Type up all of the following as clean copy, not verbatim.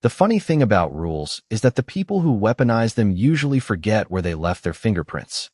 The funny thing about rules is that the people who weaponize them usually forget where they left their fingerprints.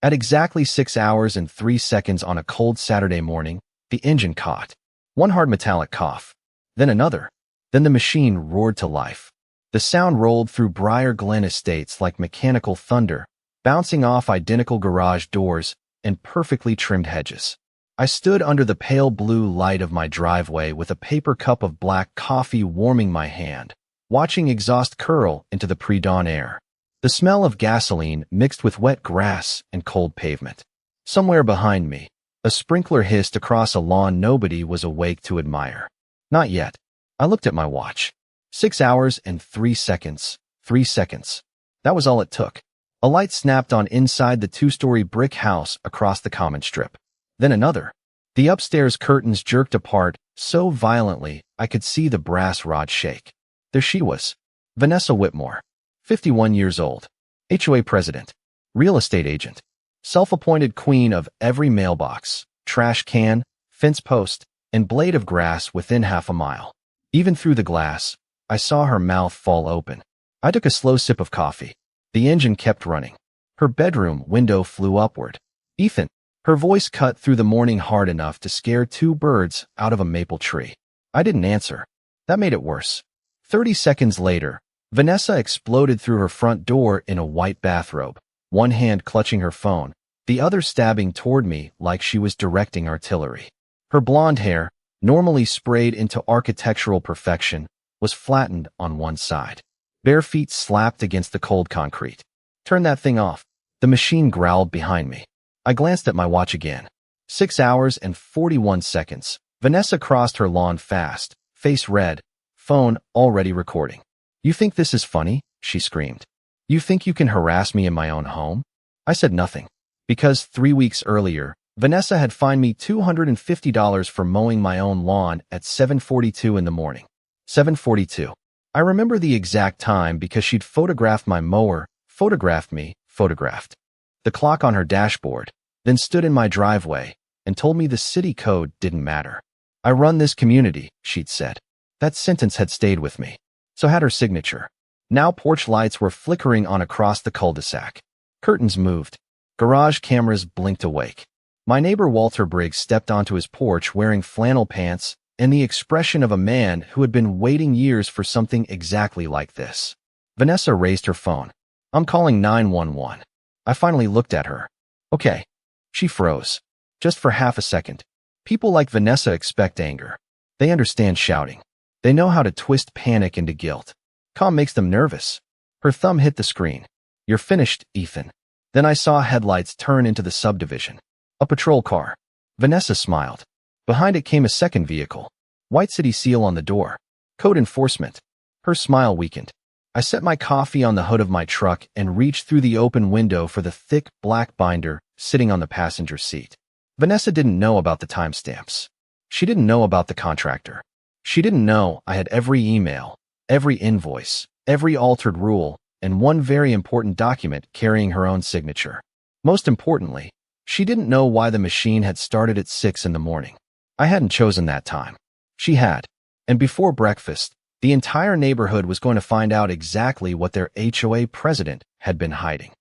At exactly 6 hours and 3 seconds on a cold Saturday morning, the engine caught. One hard metallic cough. Then another. Then the machine roared to life. The sound rolled through Briar Glen Estates like mechanical thunder, bouncing off identical garage doors and perfectly trimmed hedges. I stood under the pale blue light of my driveway with a paper cup of black coffee warming my hand, watching exhaust curl into the pre-dawn air. The smell of gasoline mixed with wet grass and cold pavement. Somewhere behind me, a sprinkler hissed across a lawn nobody was awake to admire. Not yet. I looked at my watch. 6 hours and 3 seconds. 3 seconds. That was all it took. A light snapped on inside the 2-story brick house across the common strip. Then another. The upstairs curtains jerked apart so violently I could see the brass rod shake. There she was. Vanessa Whitmore. 51 years old. HOA president. Real estate agent. Self-appointed queen of every mailbox, trash can, fence post, and blade of grass within half a mile. Even through the glass, I saw her mouth fall open. I took a slow sip of coffee. The engine kept running. Her bedroom window flew upward. Ethan. Her voice cut through the morning hard enough to scare 2 birds out of a maple tree. I didn't answer. That made it worse. 30 seconds later, Vanessa exploded through her front door in a white bathrobe, one hand clutching her phone, the other stabbing toward me like she was directing artillery. Her blonde hair, normally sprayed into architectural perfection, was flattened on one side. Bare feet slapped against the cold concrete. Turn that thing off. The machine growled behind me. I glanced at my watch again. 6 hours and 41 seconds. Vanessa crossed her lawn fast, face red, phone already recording. You think this is funny? She screamed. You think you can harass me in my own home? I said nothing. Because 3 weeks earlier, Vanessa had fined me $250 for mowing my own lawn at 7:42 in the morning. 7:42. I remember the exact time because she'd photographed my mower, photographed me, photographed the clock on her dashboard, then stood in my driveway and told me the city code didn't matter. I run this community, she'd said. That sentence had stayed with me. So had her signature. Now porch lights were flickering on across the cul-de-sac. Curtains moved. Garage cameras blinked awake. My neighbor Walter Briggs stepped onto his porch wearing flannel pants and the expression of a man who had been waiting years for something exactly like this. Vanessa raised her phone. I'm calling 911. I finally looked at her. Okay. She froze. Just for half a second. People like Vanessa expect anger. They understand shouting. They know how to twist panic into guilt. Calm makes them nervous. Her thumb hit the screen. You're finished, Ethan. Then I saw headlights turn into the subdivision. A patrol car. Vanessa smiled. Behind it came a second vehicle. White city seal on the door. Code enforcement. Her smile weakened. I set my coffee on the hood of my truck and reached through the open window for the thick black binder sitting on the passenger seat. Vanessa didn't know about the timestamps. She didn't know about the contractor. She didn't know I had every email, every invoice, every altered rule, and one very important document carrying her own signature. Most importantly, she didn't know why the machine had started at 6 in the morning. I hadn't chosen that time. She had. And before breakfast, the entire neighborhood was going to find out exactly what their HOA president had been hiding.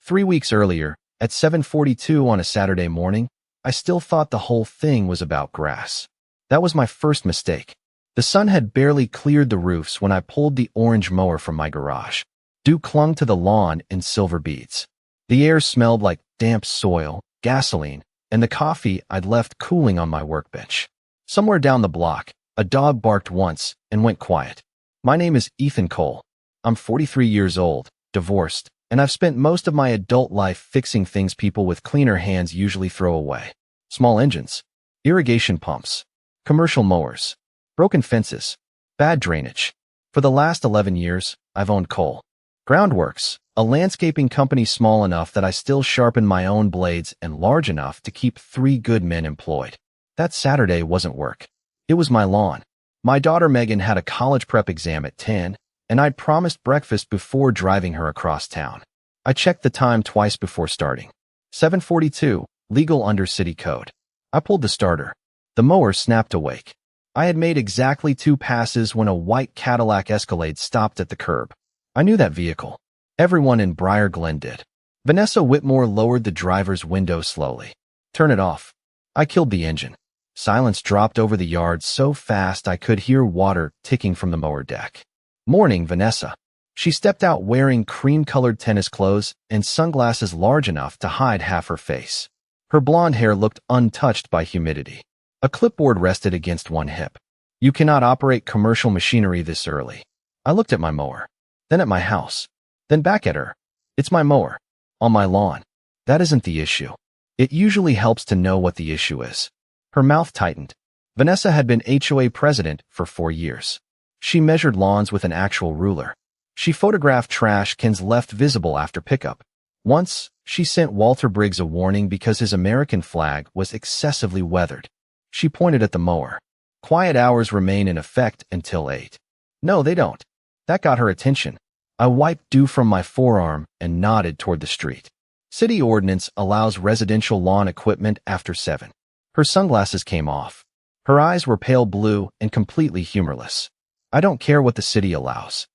3 weeks earlier, at 7:42 on a Saturday morning, I still thought the whole thing was about grass. That was my first mistake. The sun had barely cleared the roofs when I pulled the orange mower from my garage. Dew clung to the lawn in silver beads. The air smelled like damp soil, gasoline, and the coffee I'd left cooling on my workbench. Somewhere down the block, a dog barked once and went quiet. My name is Ethan Cole. I'm 43 years old, divorced, and I've spent most of my adult life fixing things people with cleaner hands usually throw away. Small engines, irrigation pumps, commercial mowers, broken fences, bad drainage. For the last 11 years, I've owned Cole Groundworks, a landscaping company small enough that I still sharpen my own blades and large enough to keep 3 good men employed. That Saturday wasn't work. It was my lawn. My daughter Megan had a college prep exam at 10, and I'd promised breakfast before driving her across town. I checked the time twice before starting. 7:42, legal under city code. I pulled the starter. The mower snapped awake. I had made exactly 2 passes when a white Cadillac Escalade stopped at the curb. I knew that vehicle. Everyone in Briar Glen did. Vanessa Whitmore lowered the driver's window slowly. Turn it off. I killed the engine. Silence dropped over the yard so fast I could hear water ticking from the mower deck. Morning, Vanessa. She stepped out wearing cream-colored tennis clothes and sunglasses large enough to hide half her face. Her blonde hair looked untouched by humidity. A clipboard rested against one hip. You cannot operate commercial machinery this early. I looked at my mower, then at my house, then back at her. It's my mower. On my lawn. That isn't the issue. It usually helps to know what the issue is. Her mouth tightened. Vanessa had been HOA president for 4 years. She measured lawns with an actual ruler. She photographed trash cans left visible after pickup. Once, she sent Walter Briggs a warning because his American flag was excessively weathered. She pointed at the mower. Quiet hours remain in effect until 8. No, they don't. That got her attention. I wiped dew from my forearm and nodded toward the street. City ordinance allows residential lawn equipment after 7. Her sunglasses came off. Her eyes were pale blue and completely humorless. I don't care what the city allows.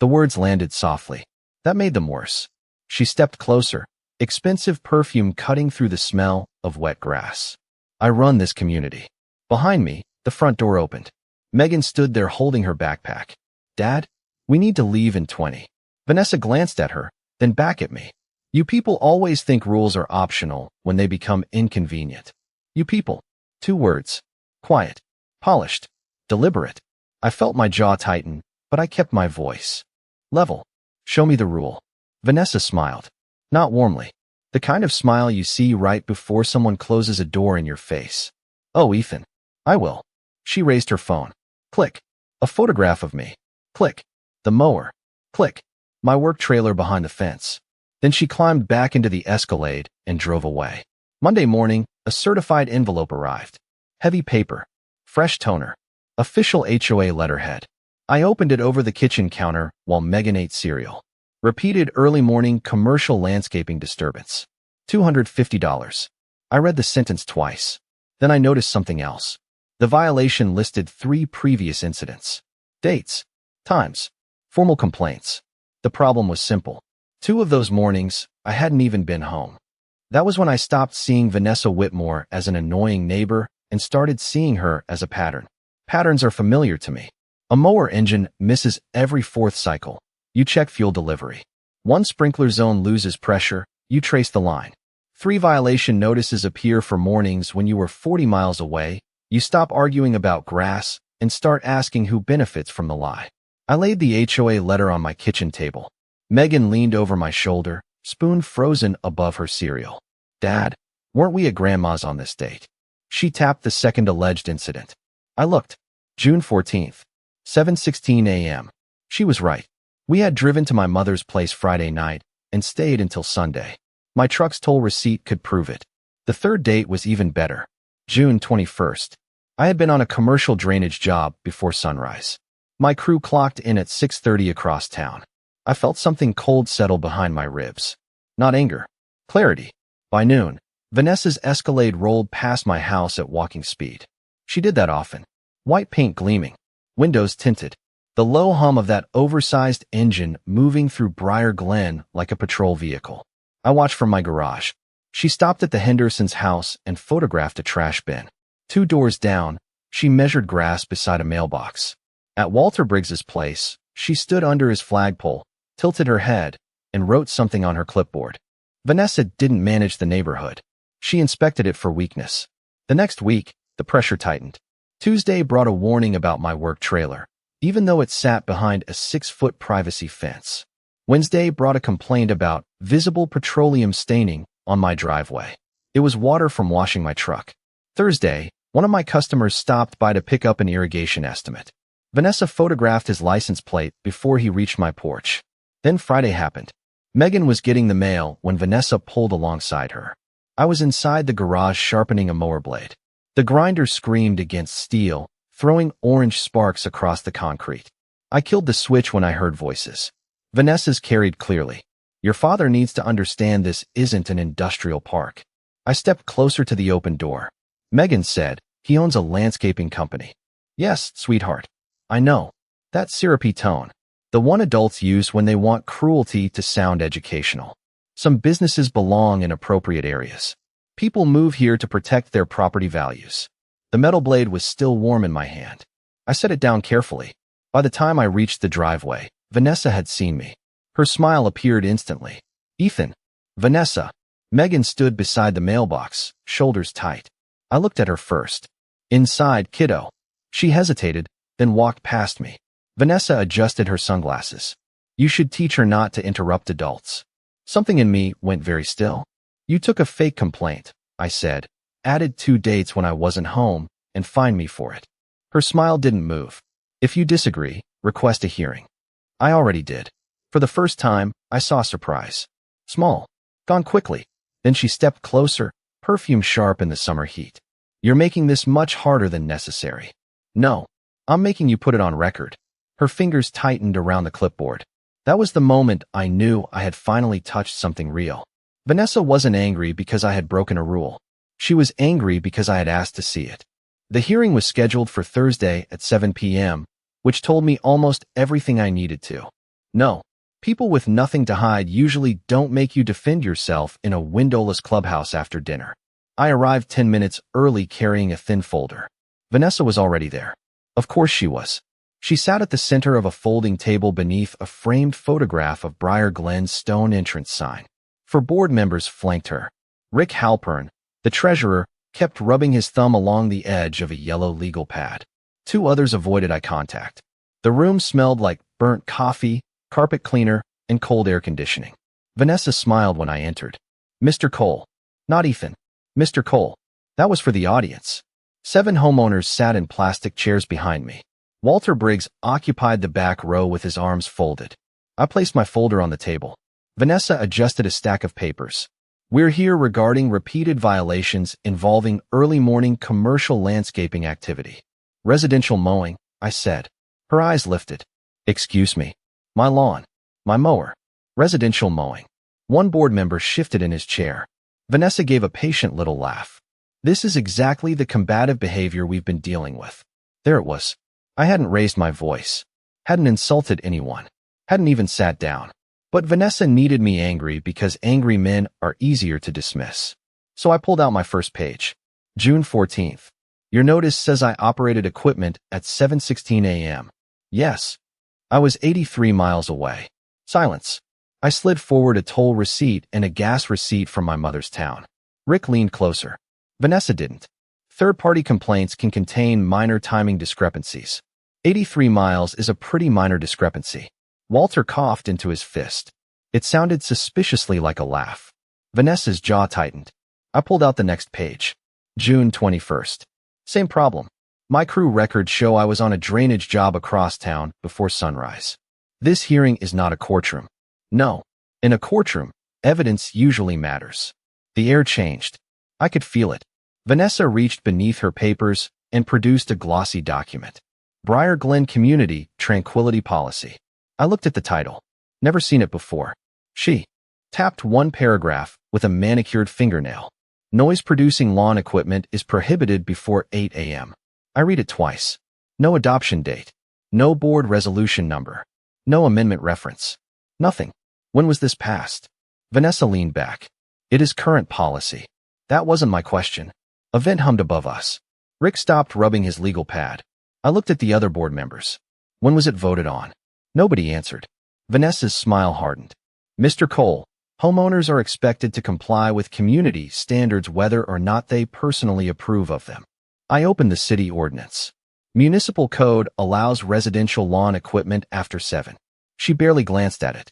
The words landed softly. That made them worse. She stepped closer, expensive perfume cutting through the smell of wet grass. I run this community. Behind me, the front door opened. Megan stood there holding her backpack. Dad, we need to leave in 20. Vanessa glanced at her, then back at me. You people always think rules are optional when they become inconvenient. You people. 2 words. Quiet. Polished. Deliberate. I felt my jaw tighten, but I kept my voice. Level. Show me the rule. Vanessa smiled. Not warmly. The kind of smile you see right before someone closes a door in your face. Oh, Ethan. I will. She raised her phone. Click. A photograph of me. Click. The mower. Click. My work trailer behind the fence. Then she climbed back into the Escalade and drove away. Monday morning, a certified envelope arrived. Heavy paper. Fresh toner. Official HOA letterhead. I opened it over the kitchen counter while Megan ate cereal. Repeated early morning commercial landscaping disturbance. $250. I read the sentence twice. Then I noticed something else. The violation listed 3 previous incidents. Dates. Times. Formal complaints. The problem was simple. 2 of those mornings, I hadn't even been home. That was when I stopped seeing Vanessa Whitmore as an annoying neighbor and started seeing her as a pattern. Patterns are familiar to me. A mower engine misses every 4th cycle. You check fuel delivery. 1 sprinkler zone loses pressure. You trace the line. 3 violation notices appear for mornings when you were 40 miles away. You stop arguing about grass and start asking who benefits from the lie. I laid the HOA letter on my kitchen table. Megan leaned over my shoulder, spoon frozen above her cereal. Dad, weren't we at Grandma's on this date? She tapped the second alleged incident. I looked. June 14th. 7:16 a.m. She was right. We had driven to my mother's place Friday night and stayed until Sunday. My truck's toll receipt could prove it. The third date was even better. June 21st. I had been on a commercial drainage job before sunrise. My crew clocked in at 6:30 across town. I felt something cold settle behind my ribs. Not anger. Clarity. By noon, Vanessa's Escalade rolled past my house at walking speed. She did that often. White paint gleaming. Windows tinted. The low hum of that oversized engine moving through Briar Glen like a patrol vehicle. I watched from my garage. She stopped at the Henderson's house and photographed a trash bin. 2 doors down, she measured grass beside a mailbox. At Walter Briggs's place, she stood under his flagpole, tilted her head, and wrote something on her clipboard. Vanessa didn't manage the neighborhood. She inspected it for weakness. The next week, the pressure tightened. Tuesday brought a warning about my work trailer, even though it sat behind a 6-foot privacy fence. Wednesday brought a complaint about visible petroleum staining on my driveway. It was water from washing my truck. Thursday, one of my customers stopped by to pick up an irrigation estimate. Vanessa photographed his license plate before he reached my porch. Then Friday happened. Megan was getting the mail when Vanessa pulled alongside her. I was inside the garage sharpening a mower blade. The grinder screamed against steel, throwing orange sparks across the concrete. I killed the switch when I heard voices. Vanessa's carried clearly. Your father needs to understand this isn't an industrial park. I stepped closer to the open door. Megan said, he owns a landscaping company. Yes, sweetheart. I know. That syrupy tone. The one adults use when they want cruelty to sound educational. Some businesses belong in appropriate areas. People move here to protect their property values. The metal blade was still warm in my hand. I set it down carefully. By the time I reached the driveway, Vanessa had seen me. Her smile appeared instantly. Ethan. Vanessa. Megan stood beside the mailbox, shoulders tight. I looked at her first. Inside, kiddo. She hesitated, then walked past me. Vanessa adjusted her sunglasses. You should teach her not to interrupt adults. Something in me went very still. You took a fake complaint, I said, added 2 dates when I wasn't home, and fined me for it. Her smile didn't move. If you disagree, request a hearing. I already did. For the first time, I saw surprise. Small. Gone quickly. Then she stepped closer, perfume sharp in the summer heat. You're making this much harder than necessary. No. I'm making you put it on record. Her fingers tightened around the clipboard. That was the moment I knew I had finally touched something real. Vanessa wasn't angry because I had broken a rule. She was angry because I had asked to see it. The hearing was scheduled for Thursday at 7 p.m., which told me almost everything I needed to. No, people with nothing to hide usually don't make you defend yourself in a windowless clubhouse after dinner. I arrived 10 minutes early carrying a thin folder. Vanessa was already there. Of course she was. She sat at the center of a folding table beneath a framed photograph of Briar Glen's stone entrance sign. 4 board members flanked her. Rick Halpern, the treasurer, kept rubbing his thumb along the edge of a yellow legal pad. 2 others avoided eye contact. The room smelled like burnt coffee, carpet cleaner, and cold air conditioning. Vanessa smiled when I entered. Mr. Cole. Not Ethan. Mr. Cole. That was for the audience. 7 homeowners sat in plastic chairs behind me. Walter Briggs occupied the back row with his arms folded. I placed my folder on the table. Vanessa adjusted a stack of papers. We're here regarding repeated violations involving early morning commercial landscaping activity. Residential mowing, I said. Her eyes lifted. Excuse me. My lawn. My mower. Residential mowing. 1 board member shifted in his chair. Vanessa gave a patient little laugh. This is exactly the combative behavior we've been dealing with. There it was. I hadn't raised my voice. Hadn't insulted anyone. Hadn't even sat down. But Vanessa needed me angry because angry men are easier to dismiss. So I pulled out my first page. June 14th. Your notice says I operated equipment at 7:16 a.m. Yes. I was 83 miles away. Silence. I slid forward a toll receipt and a gas receipt from my mother's town. Rick leaned closer. Vanessa didn't. Third-party complaints can contain minor timing discrepancies. 83 miles is a pretty minor discrepancy. Walter coughed into his fist. It sounded suspiciously like a laugh. Vanessa's jaw tightened. I pulled out the next page. June 21st. Same problem. My crew records show I was on a drainage job across town before sunrise. This hearing is not a courtroom. No. In a courtroom, evidence usually matters. The air changed. I could feel it. Vanessa reached beneath her papers and produced a glossy document. Briar Glen Community Tranquility Policy. I looked at the title. Never seen it before. She tapped 1 paragraph with a manicured fingernail. Noise-producing lawn equipment is prohibited before 8 a.m. I read it twice. No adoption date. No board resolution number. No amendment reference. Nothing. When was this passed? Vanessa leaned back. It is current policy. That wasn't my question. A vent hummed above us. Rick stopped rubbing his legal pad. I looked at the other board members. When was it voted on? Nobody answered. Vanessa's smile hardened. Mr. Cole, homeowners are expected to comply with community standards whether or not they personally approve of them. I opened the city ordinance. Municipal code allows residential lawn equipment after 7. She barely glanced at it.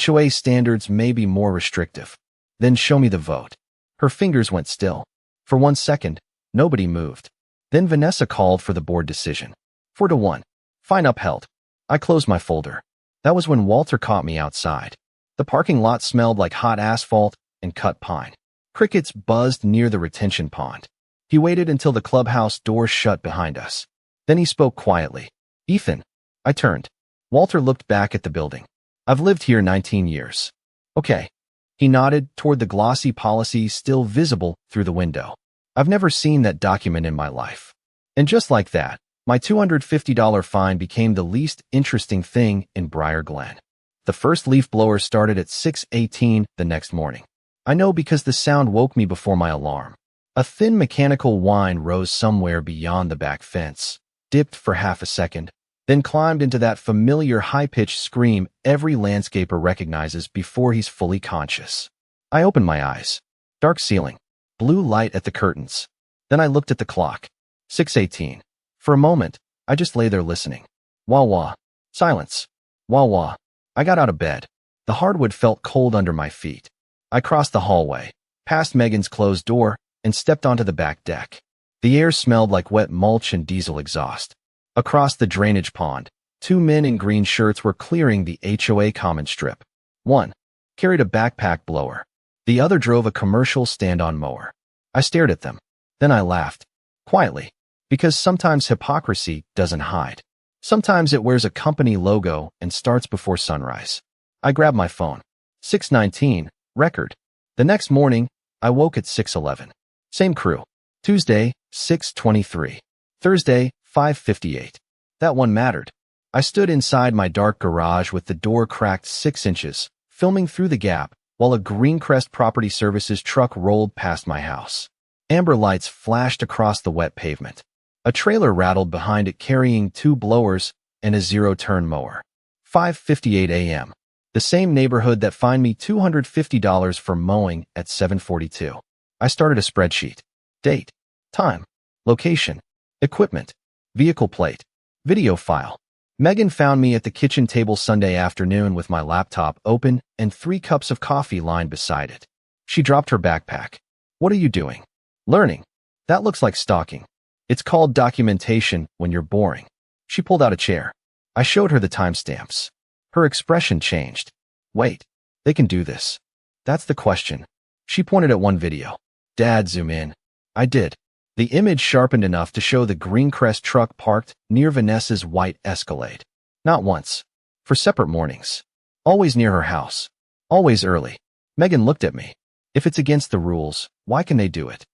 HOA standards may be more restrictive. Then show me the vote. Her fingers went still. For 1 second, nobody moved. Then Vanessa called for the board decision. 4-1. Fine upheld. I closed my folder. That was when Walter caught me outside. The parking lot smelled like hot asphalt and cut pine. Crickets buzzed near the retention pond. He waited until the clubhouse door shut behind us. Then he spoke quietly. Ethan. I turned. Walter looked back at the building. I've lived here 19 years. Okay. He nodded toward the glossy policy still visible through the window. I've never seen that document in my life. And just like that, My $250 fine became the least interesting thing in Briar Glen. The first leaf blower started at 6:18 the next morning. I know because the sound woke me before my alarm. A thin mechanical whine rose somewhere beyond the back fence, dipped for half a second, then climbed into that familiar high-pitched scream every landscaper recognizes before he's fully conscious. I opened my eyes. Dark ceiling, blue light at the curtains. Then I looked at the clock. 6:18. For a moment, I just lay there listening. Wah wah. Silence. Wah wah. I got out of bed. The hardwood felt cold under my feet. I crossed the hallway, past Megan's closed door, and stepped onto the back deck. The air smelled like wet mulch and diesel exhaust. Across the drainage pond, two men in green shirts were clearing the HOA common strip. One carried a backpack blower. The other drove a commercial stand-on mower. I stared at them. Then I laughed. Quietly. Because sometimes hypocrisy doesn't hide. Sometimes it wears a company logo and starts before sunrise. I grabbed my phone. 6:19, record. The next morning, I woke at 6:11. Same crew. Tuesday, 6:23. Thursday, 5:58. That one mattered. I stood inside my dark garage with the door cracked 6 inches, filming through the gap, while a Greencrest Property Services truck rolled past my house. Amber lights flashed across the wet pavement. A trailer rattled behind it carrying 2 blowers and a zero-turn mower. 5:58 a.m. The same neighborhood that fined me $250 for mowing at 7:42. I started a spreadsheet. Date, time, location, equipment, vehicle plate, video file. Megan found me at the kitchen table Sunday afternoon with my laptop open and 3 cups of coffee lined beside it. She dropped her backpack. What are you doing? Learning. That looks like stalking. It's called documentation when you're boring. She pulled out a chair. I showed her the timestamps. Her expression changed. Wait, they can do this. That's the question. She pointed at one video. Dad, zoom in. I did. The image sharpened enough to show the Greencrest truck parked near Vanessa's white Escalade. Not once. For separate mornings. Always near her house. Always early. Megan looked at me. If it's against the rules, why can they do it?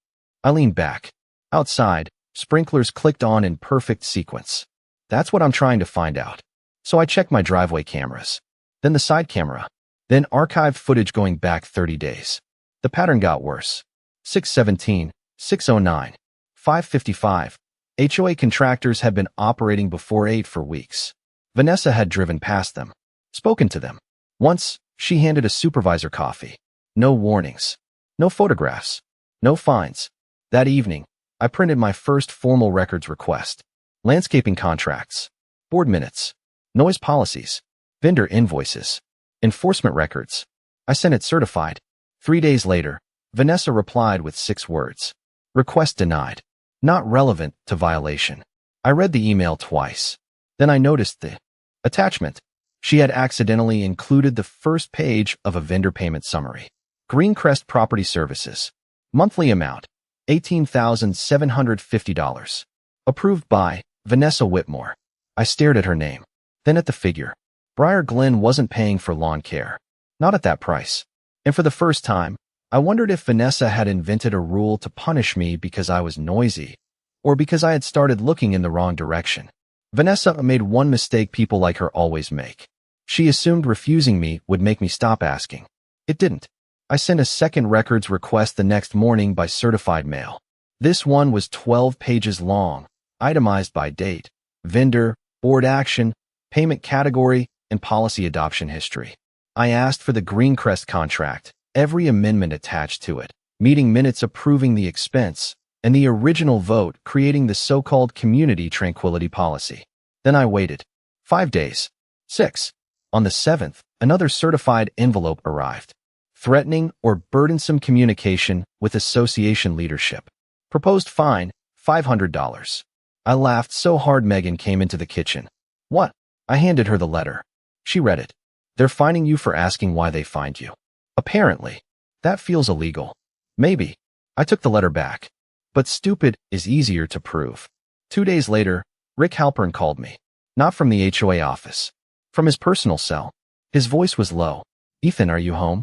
I leaned back. Outside, sprinklers clicked on in perfect sequence. That's what I'm trying to find out. So I checked my driveway cameras. Then the side camera. Then archived footage going back 30 days. The pattern got worse. 6:17, 6:09, 5:55. HOA contractors had been operating before 8 for weeks. Vanessa had driven past them. Spoken to them. Once, she handed a supervisor coffee. No warnings. No photographs. No fines. That evening, I printed my first formal records request. Landscaping contracts. Board minutes. Noise policies. Vendor invoices. Enforcement records. I sent it certified. 3 days later, Vanessa replied with 6 words. Request denied. Not relevant to violation. I read the email twice. Then I noticed the attachment. She had accidentally included the first page of a vendor payment summary. Greencrest Property Services. Monthly amount. $18,750. Approved by Vanessa Whitmore. I stared at her name. Then at the figure. Briar Glen wasn't paying for lawn care. Not at that price. And for the first time, I wondered if Vanessa had invented a rule to punish me because I was noisy, or because I had started looking in the wrong direction. Vanessa made one mistake people like her always make. She assumed refusing me would make me stop asking. It didn't. I sent a second records request the next morning by certified mail. This one was 12 pages long, itemized by date, vendor, board action, payment category, and policy adoption history. I asked for the Greencrest contract, every amendment attached to it, meeting minutes approving the expense, and the original vote creating the so-called community tranquility policy. Then I waited. 5 days. 6. On the 7th, another certified envelope arrived. Threatening or burdensome communication with association leadership. Proposed fine, $500. I laughed so hard Megan came into the kitchen. What? I handed her the letter. She read it. They're fining you for asking why they fined you. Apparently. That feels illegal. Maybe. I took the letter back. But stupid is easier to prove. 2 days later, Rick Halpern called me. Not from the HOA office. From his personal cell. His voice was low. Ethan, are you home?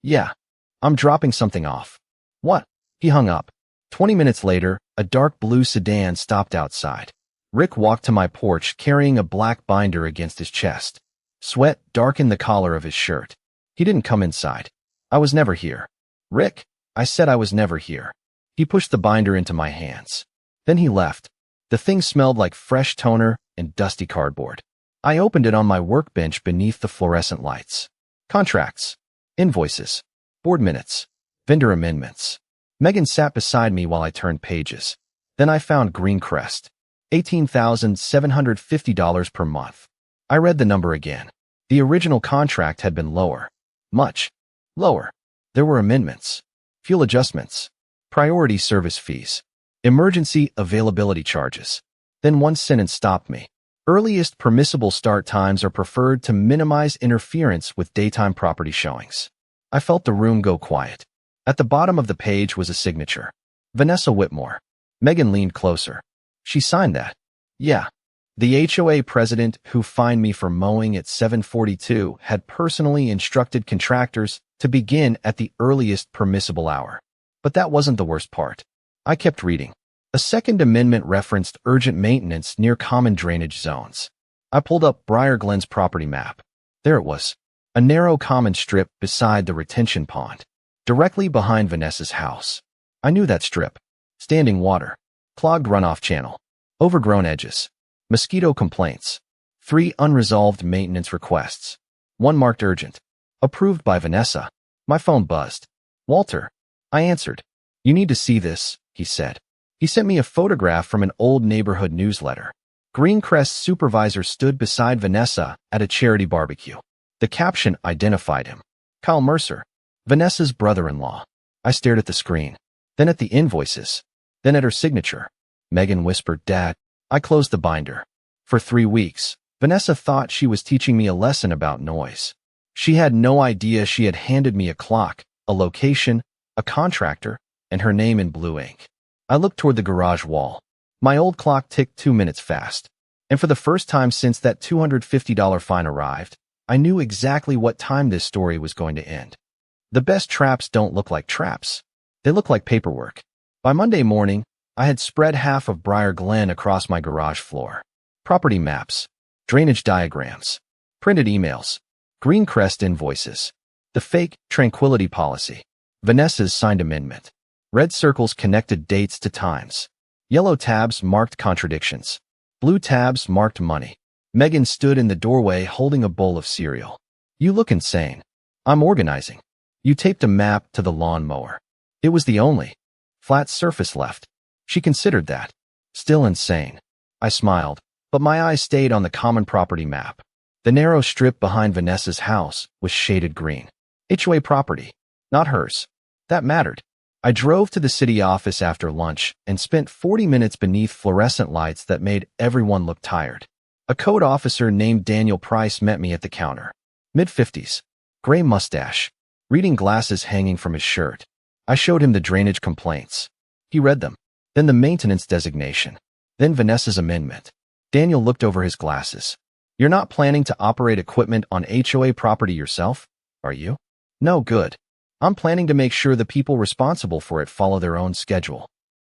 Yeah. I'm dropping something off. What? He hung up. 20 minutes later, a dark blue sedan stopped outside. Rick walked to my porch carrying a black binder against his chest. Sweat darkened the collar of his shirt. He didn't come inside. I was never here. Rick, I said I was never here. He pushed the binder into my hands. Then he left. The thing smelled like fresh toner and dusty cardboard. I opened it on my workbench beneath the fluorescent lights. Contracts, invoices, board minutes, vendor amendments. Megan sat beside me while I turned pages. Then I found Greencrest. $18,750 per month. I read the number again. The original contract had been lower. Much lower. There were amendments, fuel adjustments, priority service fees, emergency availability charges. Then one sentence stopped me. Earliest permissible start times are preferred to minimize interference with daytime property showings. I felt the room go quiet. At the bottom of the page was a signature. Vanessa Whitmore. Megan leaned closer. She signed that. Yeah. The HOA president who fined me for mowing at 7:42 had personally instructed contractors to begin at the earliest permissible hour. But that wasn't the worst part. I kept reading. A Second Amendment referenced urgent maintenance near common drainage zones. I pulled up Briar Glen's property map. There it was. A narrow common strip beside the retention pond, directly behind Vanessa's house. I knew that strip. Standing water, clogged runoff channel, overgrown edges, mosquito complaints, 3 unresolved maintenance requests, 1 marked urgent. Approved by Vanessa. My phone buzzed. Walter. I answered. You need to see this, he said. He sent me a photograph from an old neighborhood newsletter. Greencrest's supervisor stood beside Vanessa at a charity barbecue. The caption identified him. Kyle Mercer, Vanessa's brother-in-law. I stared at the screen, then at the invoices, then at her signature. Megan whispered, Dad. I closed the binder. For 3 weeks, Vanessa thought she was teaching me a lesson about noise. She had no idea she had handed me a clock, a location, a contractor, and her name in blue ink. I looked toward the garage wall. My old clock ticked 2 minutes fast. And for the first time since that $250 fine arrived, I knew exactly what time this story was going to end. The best traps don't look like traps. They look like paperwork. By Monday morning, I had spread half of Briar Glen across my garage floor. Property maps, drainage diagrams, printed emails, Greencrest invoices, the fake tranquility policy, Vanessa's signed amendment. Red circles connected dates to times. Yellow tabs marked contradictions. Blue tabs marked money. Megan stood in the doorway holding a bowl of cereal. You look insane. I'm organizing. You taped a map to the lawnmower. It was the only flat surface left. She considered that. Still insane. I smiled, but my eyes stayed on the common property map. The narrow strip behind Vanessa's house was shaded green. HOA property, not hers. That mattered. I drove to the city office after lunch and spent 40 minutes beneath fluorescent lights that made everyone look tired. A code officer named Daniel Price met me at the counter. Mid-50s, gray mustache, reading glasses hanging from his shirt. I showed him the drainage complaints. He read them, then the maintenance designation, then Vanessa's amendment. Daniel looked over his glasses. You're not planning to operate equipment on HOA property yourself, are you? No, good. I'm planning to make sure the people responsible for it follow their own schedule.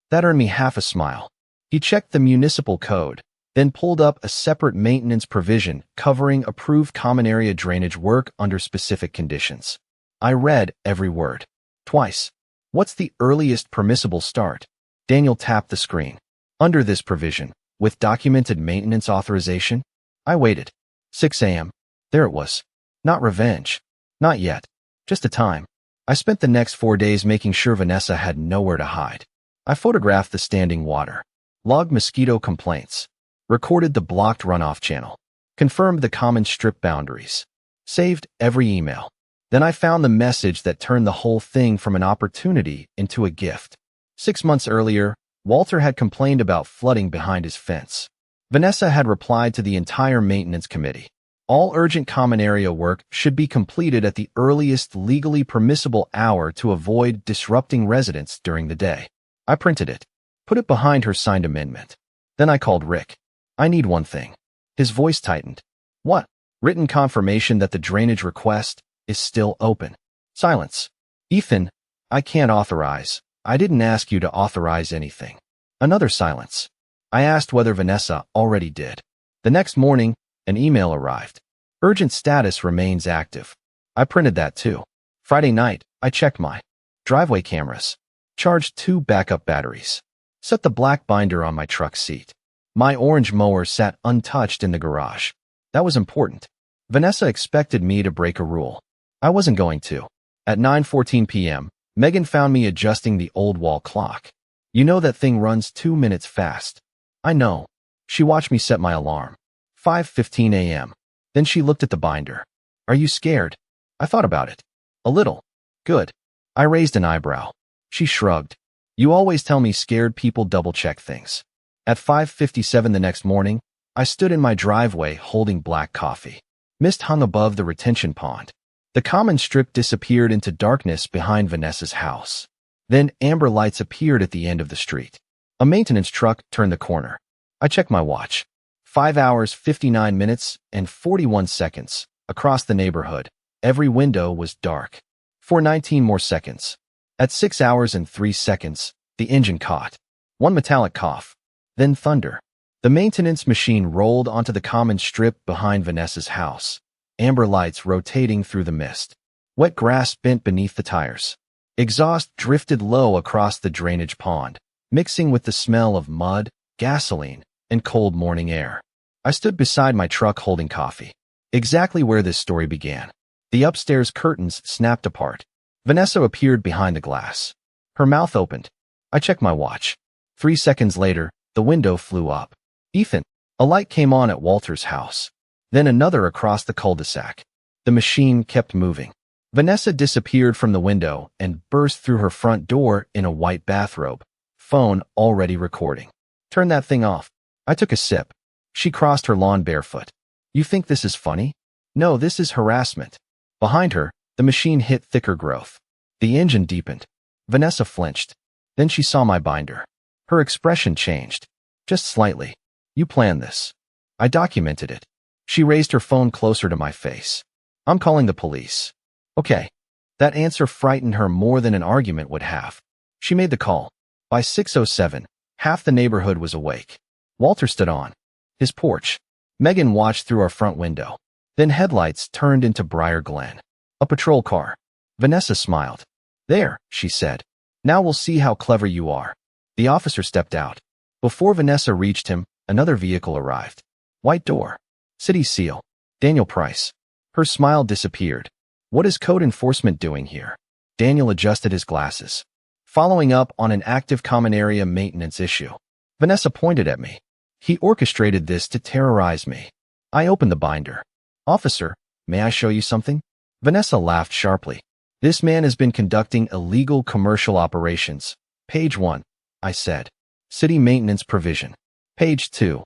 That earned me half a smile. He checked the municipal code, then pulled up a separate maintenance provision covering approved common area drainage work under specific conditions. I read every word. Twice. What's the earliest permissible start? Daniel tapped the screen. Under this provision, with documented maintenance authorization? I waited. 6 a.m. There it was. Not revenge. Not yet. Just a time. I spent the next 4 days making sure Vanessa had nowhere to hide. I photographed the standing water, logged mosquito complaints, recorded the blocked runoff channel, confirmed the common strip boundaries, saved every email. Then I found the message that turned the whole thing from an opportunity into a gift. 6 months earlier, Walter had complained about flooding behind his fence. Vanessa had replied to the entire maintenance committee. All urgent common area work should be completed at the earliest legally permissible hour to avoid disrupting residents during the day. I printed it, put it behind her signed amendment. Then I called Rick. I need one thing. His voice tightened. What? Written confirmation that the drainage request is still open. Silence. Ethan, I can't authorize. I didn't ask you to authorize anything. Another silence. I asked whether Vanessa already did. The next morning, an email arrived. Urgent status remains active. I printed that too. Friday night, I checked my driveway cameras. Charged 2 backup batteries. Set the black binder on my truck seat. My orange mower sat untouched in the garage. That was important. Vanessa expected me to break a rule. I wasn't going to. At 9:14 p.m., Megan found me adjusting the old wall clock. You know that thing runs 2 minutes fast. I know. She watched me set my alarm. 5:15 a.m. Then she looked at the binder. Are you scared? I thought about it. A little. Good. I raised an eyebrow. She shrugged. You always tell me scared people double-check things. At 5:57 the next morning, I stood in my driveway holding black coffee. Mist hung above the retention pond. The common strip disappeared into darkness behind Vanessa's house. Then amber lights appeared at the end of the street. A maintenance truck turned the corner. I checked my watch. 5 hours, 59 minutes, and 41 seconds. Across the neighborhood, every window was dark. For 19 more seconds. At 6 hours and 3 seconds, the engine caught. One metallic cough. Then thunder. The maintenance machine rolled onto the common strip behind Vanessa's house. Amber lights rotating through the mist. Wet grass bent beneath the tires. Exhaust drifted low across the drainage pond, mixing with the smell of mud, gasoline, and cold morning air. I stood beside my truck holding coffee. Exactly where this story began. The upstairs curtains snapped apart. Vanessa appeared behind the glass. Her mouth opened. I checked my watch. 3 seconds later, the window flew up. Ethan. A light came on at Walter's house. Then another across the cul-de-sac. The machine kept moving. Vanessa disappeared from the window and burst through her front door in a white bathrobe. Phone already recording. Turn that thing off. I took a sip. She crossed her lawn barefoot. You think this is funny? No, this is harassment. Behind her, the machine hit thicker growth. The engine deepened. Vanessa flinched. Then she saw my binder. Her expression changed. Just slightly. You planned this. I documented it. She raised her phone closer to my face. I'm calling the police. Okay. That answer frightened her more than an argument would have. She made the call. By 6:07, half the neighborhood was awake. Walter stood on his porch. Megan watched through our front window. Then headlights turned into Briar Glen. A patrol car. Vanessa smiled. There, she said. Now we'll see how clever you are. The officer stepped out. Before Vanessa reached him, another vehicle arrived. White door. City seal. Daniel Price. Her smile disappeared. What is code enforcement doing here? Daniel adjusted his glasses. Following up on an active common area maintenance issue. Vanessa pointed at me. He orchestrated this to terrorize me. I opened the binder. Officer, may I show you something? Vanessa laughed sharply. This man has been conducting illegal commercial operations. Page 1, I said. City maintenance provision. Page 2,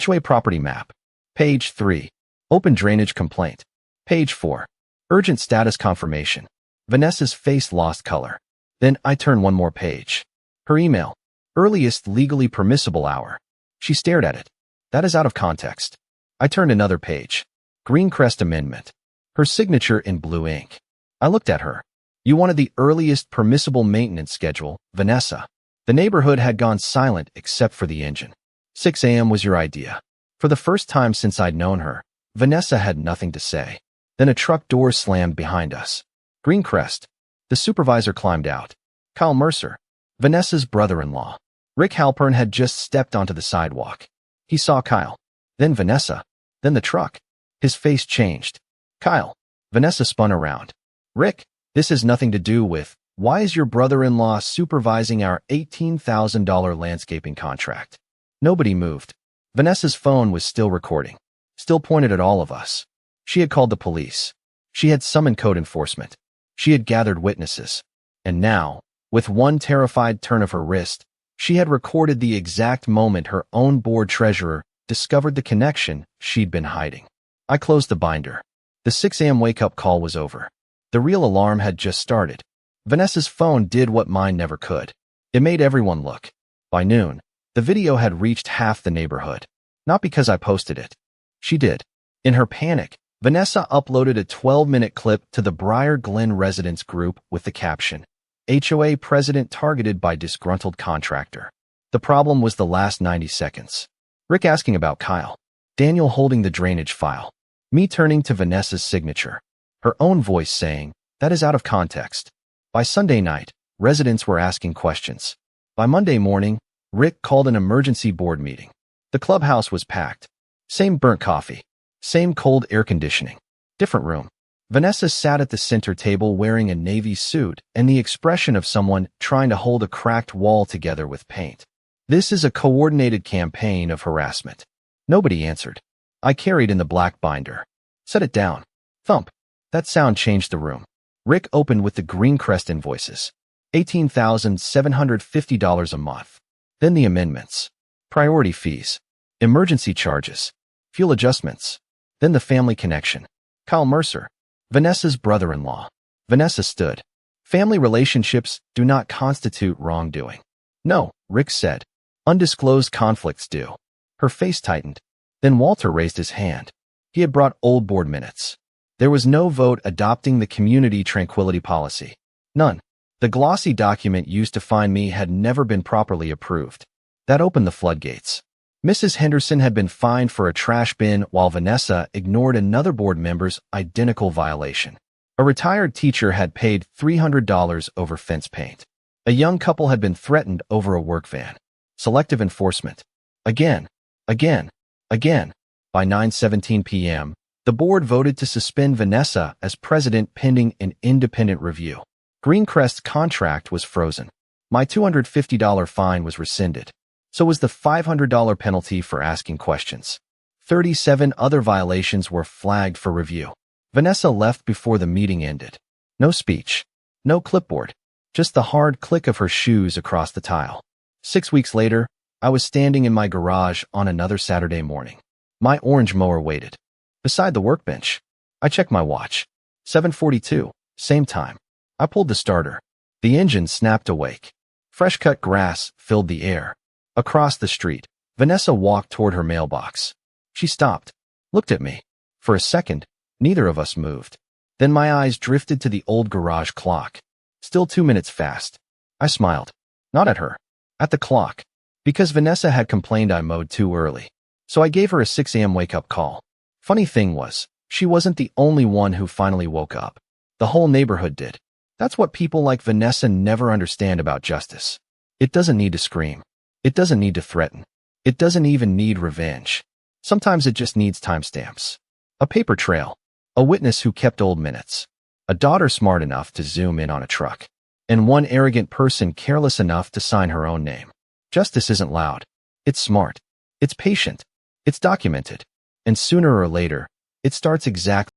HOA property map. Page 3, open drainage complaint. Page 4, urgent status confirmation. Vanessa's face lost color. Then I turned one more page. Her email. Earliest legally permissible hour. She stared at it. That is out of context. I turned another page. Greencrest Amendment. Her signature in blue ink. I looked at her. You wanted the earliest permissible maintenance schedule, Vanessa. The neighborhood had gone silent except for the engine. 6 a.m. was your idea. For the first time since I'd known her, Vanessa had nothing to say. Then a truck door slammed behind us. Greencrest. The supervisor climbed out. Kyle Mercer, Vanessa's brother-in-law. Rick Halpern had just stepped onto the sidewalk. He saw Kyle. Then Vanessa. Then the truck. His face changed. Kyle. Vanessa spun around. Rick, this has nothing to do with, why is your brother-in-law supervising our $18,000 landscaping contract? Nobody moved. Vanessa's phone was still recording. Still pointed at all of us. She had called the police. She had summoned code enforcement. She had gathered witnesses. And now, with one terrified turn of her wrist, she had recorded the exact moment her own board treasurer discovered the connection she'd been hiding. I closed the binder. The 6 a.m. wake-up call was over. The real alarm had just started. Vanessa's phone did what mine never could. It made everyone look. By noon, the video had reached half the neighborhood. Not because I posted it. She did. In her panic, Vanessa uploaded a 12-minute clip to the Briar Glen residents group with the caption, HOA president targeted by disgruntled contractor. The problem was the last 90 seconds. Rick asking about Kyle. Daniel holding the drainage file. Me turning to Vanessa's signature. Her own voice saying, "That is out of context." By Sunday night, residents were asking questions. By Monday morning, Rick called an emergency board meeting. The clubhouse was packed. Same burnt coffee. Same cold air conditioning. Different room. Vanessa sat at the center table wearing a navy suit and the expression of someone trying to hold a cracked wall together with paint. This is a coordinated campaign of harassment. Nobody answered. I carried in the black binder. Set it down. Thump. That sound changed the room. Rick opened with the Greencrest invoices. $18,750 a month. Then the amendments. Priority fees. Emergency charges. Fuel adjustments. Then the family connection. Kyle Mercer. Vanessa's brother-in-law. Vanessa stood. Family relationships do not constitute wrongdoing. No, Rick said. Undisclosed conflicts do. Her face tightened. Then Walter raised his hand. He had brought old board minutes. There was no vote adopting the community tranquility policy. None. The glossy document used to find me had never been properly approved. That opened the floodgates. Mrs. Henderson had been fined for a trash bin while Vanessa ignored another board member's identical violation. A retired teacher had paid $300 over fence paint. A young couple had been threatened over a work van. Selective enforcement. Again. By 9:17 p.m., the board voted to suspend Vanessa as president pending an independent review. Greencrest's contract was frozen. My $250 fine was rescinded. So was the $500 penalty for asking questions. 37 other violations were flagged for review. Vanessa left before the meeting ended. No speech. No clipboard. Just the hard click of her shoes across the tile. 6 weeks later, I was standing in my garage on another Saturday morning. My orange mower waited. Beside the workbench. I checked my watch. 7:42, same time. I pulled the starter. The engine snapped awake. Fresh-cut grass filled the air. Across the street, Vanessa walked toward her mailbox. She stopped, looked at me. For a second, neither of us moved. Then my eyes drifted to the old garage clock. Still 2 minutes fast. I smiled. Not at her. At the clock. Because Vanessa had complained I mowed too early. So I gave her a 6 a.m. wake-up call. Funny thing was, she wasn't the only one who finally woke up. The whole neighborhood did. That's what people like Vanessa never understand about justice. It doesn't need to scream. It doesn't need to threaten. It doesn't even need revenge. Sometimes it just needs timestamps. A paper trail. A witness who kept old minutes. A daughter smart enough to zoom in on a truck. And one arrogant person careless enough to sign her own name. Justice isn't loud. It's smart. It's patient. It's documented. And sooner or later, it starts exactly